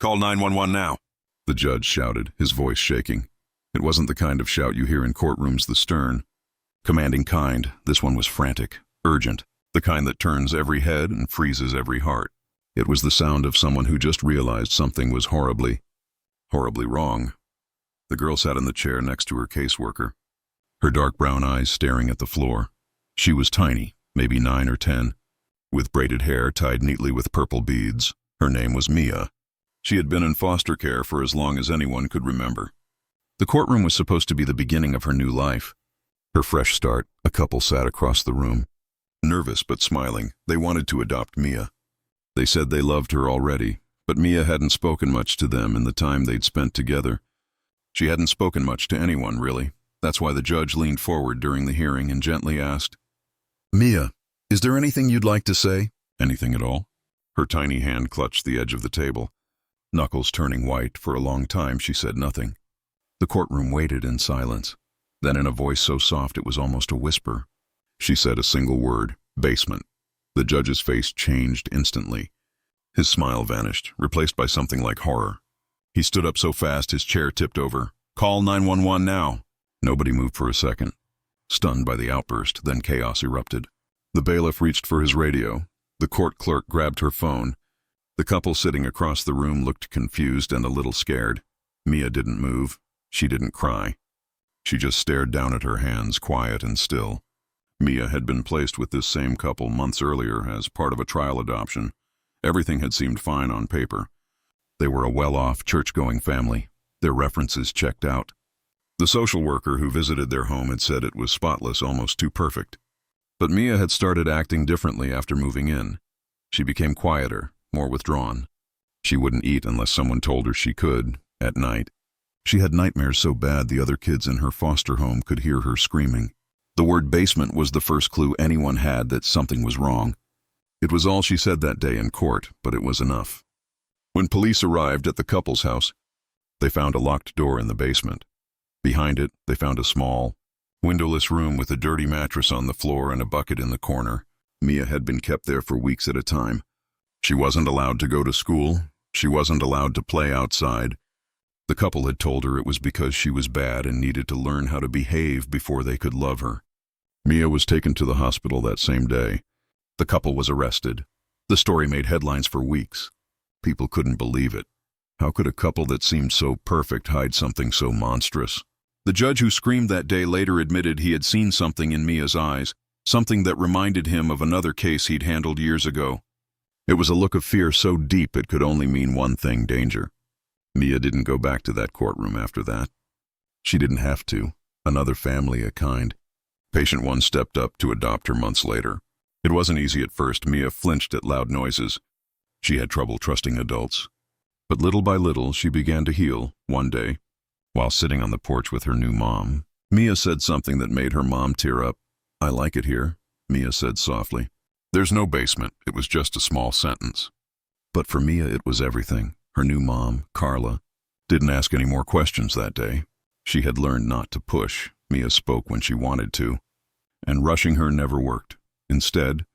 Call 911 now, the judge shouted, his voice shaking. It wasn't the kind of shout you hear in courtrooms the stern, commanding kind. This one was frantic, urgent, the kind that turns every head and freezes every heart. It was the sound of someone who just realized something was horribly wrong. The girl sat in the chair next to her caseworker, her dark brown eyes staring at the floor. She was tiny, maybe 9 or 10, with braided hair tied neatly with purple beads. Her name was Mia. She had been in foster care for as long as anyone could remember. The courtroom was supposed to be the beginning of her new life. Her fresh start. A couple sat across the room. Nervous but smiling, they wanted to adopt Mia. They said they loved her already, but Mia hadn't spoken much to them in the time they'd spent together. She hadn't spoken much to anyone, really. That's why the judge leaned forward during the hearing and gently asked, "Mia, is there anything you'd like to say? Anything at all?" Her tiny hand clutched the edge of the table. Knuckles turning white, for a long time she said nothing. The courtroom waited in silence. Then in a voice so soft it was almost a whisper, she said a single word, "basement." The judge's face changed instantly. His smile vanished, replaced by something like horror. He stood up so fast his chair tipped over. "Call 911 now." Nobody moved for a second, stunned by the outburst, then chaos erupted. The bailiff reached for his radio. The court clerk grabbed her phone. The couple sitting across the room looked confused and a little scared. Mia didn't move. She didn't cry. She just stared down at her hands, quiet and still. Mia had been placed with this same couple months earlier as part of a trial adoption. Everything had seemed fine on paper. They were a well-off, church-going family. Their references checked out. The social worker who visited their home had said it was spotless, almost too perfect. But Mia had started acting differently after moving in. She became quieter, more withdrawn. She wouldn't eat unless someone told her she could, at night. She had nightmares so bad the other kids in her foster home could hear her screaming. The word basement was the first clue anyone had that something was wrong. It was all she said that day in court, but it was enough. When police arrived at the couple's house, they found a locked door in the basement. Behind it, they found a small, windowless room with a dirty mattress on the floor and a bucket in the corner. Mia had been kept there for weeks at a time. She wasn't allowed to go to school. She wasn't allowed to play outside. The couple had told her it was because she was bad and needed to learn how to behave before they could love her. Mia was taken to the hospital that same day. The couple was arrested. The story made headlines for weeks. People couldn't believe it. How could a couple that seemed so perfect hide something so monstrous? The judge who screamed that day later admitted he had seen something in Mia's eyes, something that reminded him of another case he'd handled years ago. It was a look of fear so deep it could only mean one thing: danger. Mia didn't go back to that courtroom after that. She didn't have to. Another family, a kind. Patient one stepped up to adopt her months later. It wasn't easy at first. Mia flinched at loud noises. She had trouble trusting adults. But little by little, she began to heal. One day, while sitting on the porch with her new mom, Mia said something that made her mom tear up. "I like it here," Mia said softly. "There's no basement." It was just a small sentence. But for Mia, it was everything. Her new mom, Carla, didn't ask any more questions that day. She had learned not to push. Mia spoke when she wanted to, and rushing her never worked. Instead,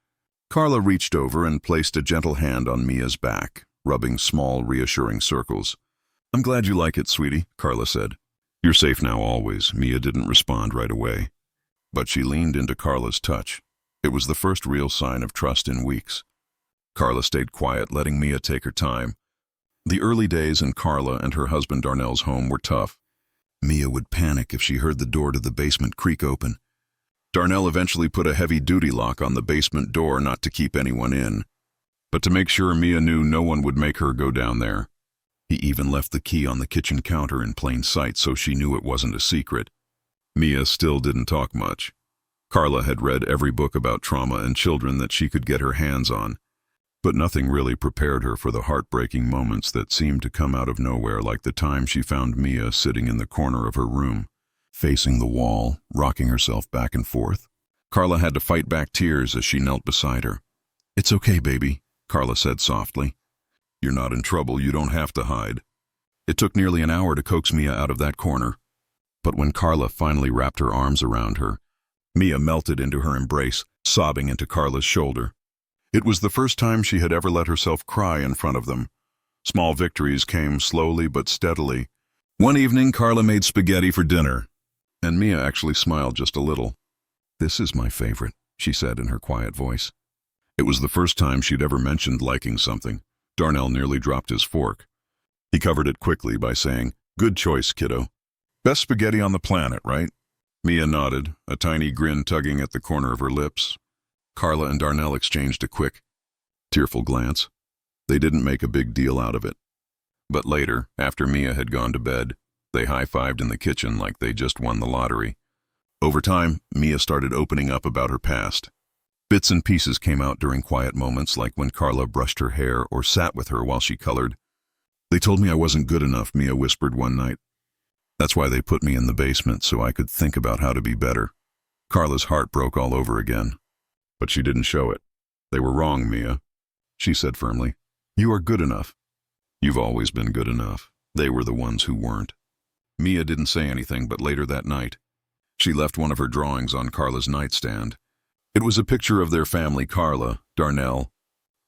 Carla reached over and placed a gentle hand on Mia's back, rubbing small, reassuring circles. "I'm glad you like it, sweetie," Carla said. "You're safe now, always." Mia didn't respond right away, but she leaned into Carla's touch. It was the first real sign of trust in weeks. Carla stayed quiet, letting Mia take her time. The early days in Carla and her husband Darnell's home were tough. Mia would panic if she heard the door to the basement creak open. Darnell eventually put a heavy-duty lock on the basement door, not to keep anyone in, but to make sure Mia knew no one would make her go down there. He even left the key on the kitchen counter in plain sight so she knew it wasn't a secret. Mia still didn't talk much. Carla had read every book about trauma and children that she could get her hands on, but nothing really prepared her for the heartbreaking moments that seemed to come out of nowhere, like the time she found Mia sitting in the corner of her room, facing the wall, rocking herself back and forth. Carla had to fight back tears as she knelt beside her. "It's okay, baby," Carla said softly. "You're not in trouble. You don't have to hide." It took nearly an hour to coax Mia out of that corner. But when Carla finally wrapped her arms around her, Mia melted into her embrace, sobbing into Carla's shoulder. It was the first time she had ever let herself cry in front of them. Small victories came slowly but steadily. One evening, Carla made spaghetti for dinner, and Mia actually smiled just a little. "This is my favorite," she said in her quiet voice. It was the first time she'd ever mentioned liking something. Darnell nearly dropped his fork. He covered it quickly by saying, "Good choice, kiddo. Best spaghetti on the planet, right?" Mia nodded, a tiny grin tugging at the corner of her lips. Carla and Darnell exchanged a quick, tearful glance. They didn't make a big deal out of it. But later, after Mia had gone to bed, they high-fived in the kitchen like they just won the lottery. Over time, Mia started opening up about her past. Bits and pieces came out during quiet moments, like when Carla brushed her hair or sat with her while she colored. "They told me I wasn't good enough," Mia whispered one night. "That's why they put me in the basement, so I could think about how to be better." Carla's heart broke all over again. But she didn't show it. "They were wrong, Mia," she said firmly. "You are good enough. You've always been good enough. They were the ones who weren't." Mia didn't say anything, but later that night, she left one of her drawings on Carla's nightstand. It was a picture of their family, Carla, Darnell,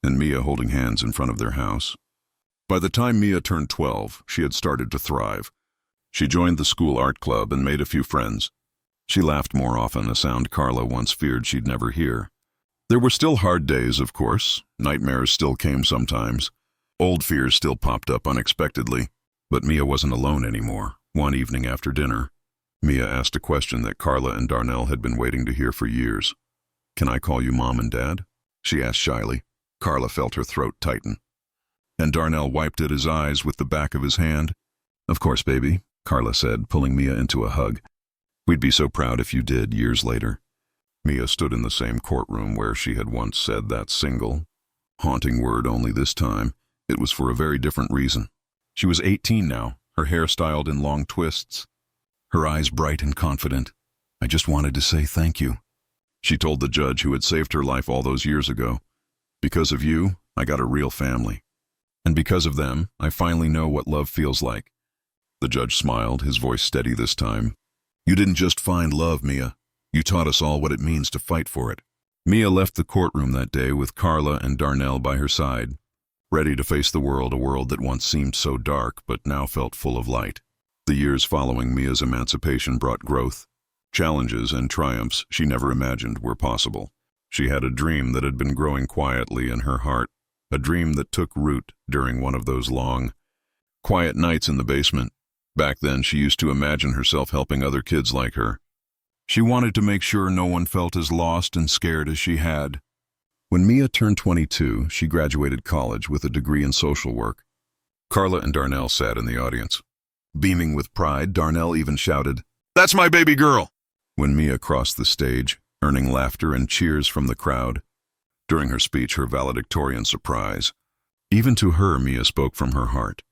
and Mia holding hands in front of their house. By the time Mia turned 12, she had started to thrive. She joined the school art club and made a few friends. She laughed more often, a sound Carla once feared she'd never hear. There were still hard days, of course. Nightmares still came sometimes. Old fears still popped up unexpectedly. But Mia wasn't alone anymore. One evening after dinner, Mia asked a question that Carla and Darnell had been waiting to hear for years. "Can I call you Mom and Dad?" she asked shyly. Carla felt her throat tighten. And Darnell wiped at his eyes with the back of his hand. "Of course, baby," Carla said, pulling Mia into a hug. "We'd be so proud if you did," years later. Mia stood in the same courtroom where she had once said that single, haunting word, only this time it was for a very different reason. She was 18 now, her hair styled in long twists, her eyes bright and confident. "I just wanted to say thank you," she told the judge who had saved her life all those years ago. "Because of you, I got a real family. And because of them, I finally know what love feels like." The judge smiled, his voice steady this time. "You didn't just find love, Mia. You taught us all what it means to fight for it." Mia left the courtroom that day with Carla and Darnell by her side, ready to face the world, a world that once seemed so dark but now felt full of light. The years following Mia's emancipation brought growth, challenges, and triumphs she never imagined were possible. She had a dream that had been growing quietly in her heart, a dream that took root during one of those long, quiet nights in the basement. Back then, she used to imagine herself helping other kids like her. She wanted to make sure no one felt as lost and scared as she had. When Mia turned 22, she graduated college with a degree in social work. Carla and Darnell sat in the audience. Beaming with pride, Darnell even shouted, "That's my baby girl!" when Mia crossed the stage, earning laughter and cheers from the crowd. During her speech, her valedictorian surprise. Even to her, Mia spoke from her heart.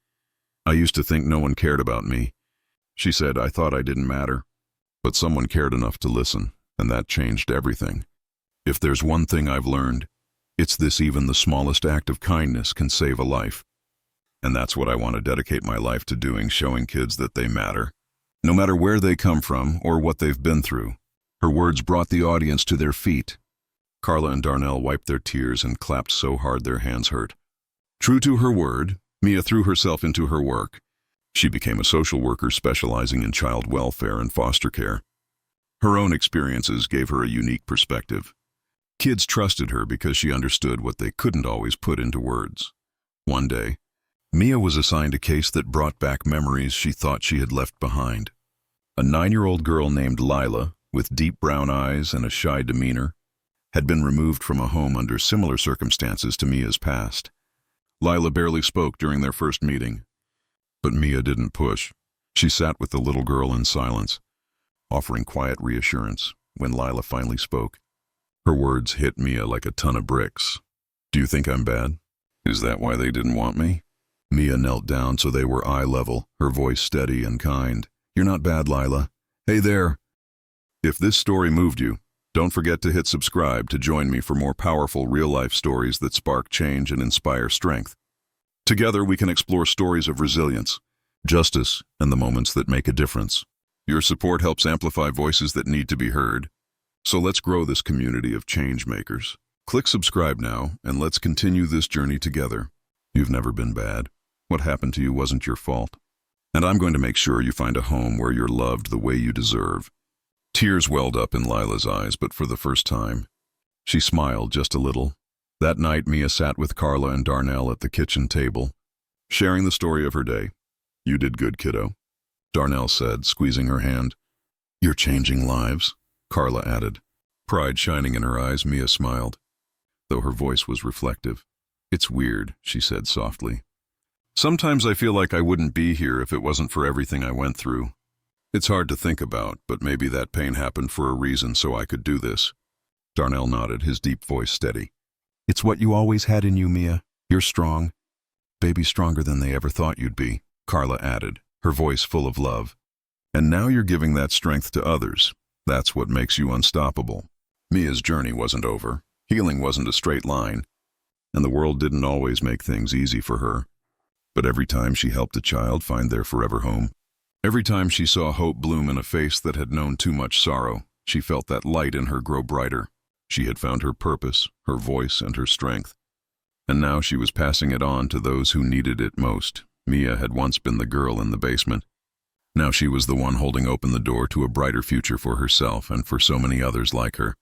"I used to think no one cared about me," she said. "I thought I didn't matter. But someone cared enough to listen, and that changed everything. If there's one thing I've learned, it's this: even the smallest act of kindness can save a life. And that's what I want to dedicate my life to doing, showing kids that they matter, no matter where they come from or what they've been through." Her words brought the audience to their feet. Carla and Darnell wiped their tears and clapped so hard their hands hurt. True to her word, Mia threw herself into her work. She became a social worker specializing in child welfare and foster care. Her own experiences gave her a unique perspective. Kids trusted her because she understood what they couldn't always put into words. One day, Mia was assigned a case that brought back memories she thought she had left behind. A 9-year-old girl named Lila, with deep brown eyes and a shy demeanor, had been removed from a home under similar circumstances to Mia's past. Lila barely spoke during their first meeting. But Mia didn't push. She sat with the little girl in silence, offering quiet reassurance. When Lila finally spoke, her words hit Mia like a ton of bricks. "Do you think I'm bad? Is that why they didn't want me?" Mia knelt down so they were eye level, her voice steady and kind. "You're not bad, Lila. Hey there. If this story moved you, don't forget to hit subscribe to join me for more powerful real-life stories that spark change and inspire strength. Together we can explore stories of resilience, justice, and the moments that make a difference. Your support helps amplify voices that need to be heard. So let's grow this community of change makers. Click subscribe now, and let's continue this journey together. You've never been bad. What happened to you wasn't your fault. And I'm going to make sure you find a home where you're loved the way you deserve." Tears welled up in Lila's eyes, but for the first time, she smiled just a little. That night, Mia sat with Carla and Darnell at the kitchen table, sharing the story of her day. "You did good, kiddo," Darnell said, squeezing her hand. "You're changing lives," Carla added. Pride shining in her eyes, Mia smiled, though her voice was reflective. "It's weird," she said softly. "Sometimes I feel like I wouldn't be here if it wasn't for everything I went through. It's hard to think about, but maybe that pain happened for a reason so I could do this." Darnell nodded, his deep voice steady. "It's what you always had in you, Mia. You're strong. Baby stronger than they ever thought you'd be," Carla added, her voice full of love. "And now you're giving that strength to others. That's what makes you unstoppable." Mia's journey wasn't over. Healing wasn't a straight line, and the world didn't always make things easy for her. But every time she helped a child find their forever home, every time she saw hope bloom in a face that had known too much sorrow, she felt that light in her grow brighter. She had found her purpose, her voice, and her strength. And now she was passing it on to those who needed it most. Mia had once been the girl in the basement. Now she was the one holding open the door to a brighter future for herself and for so many others like her.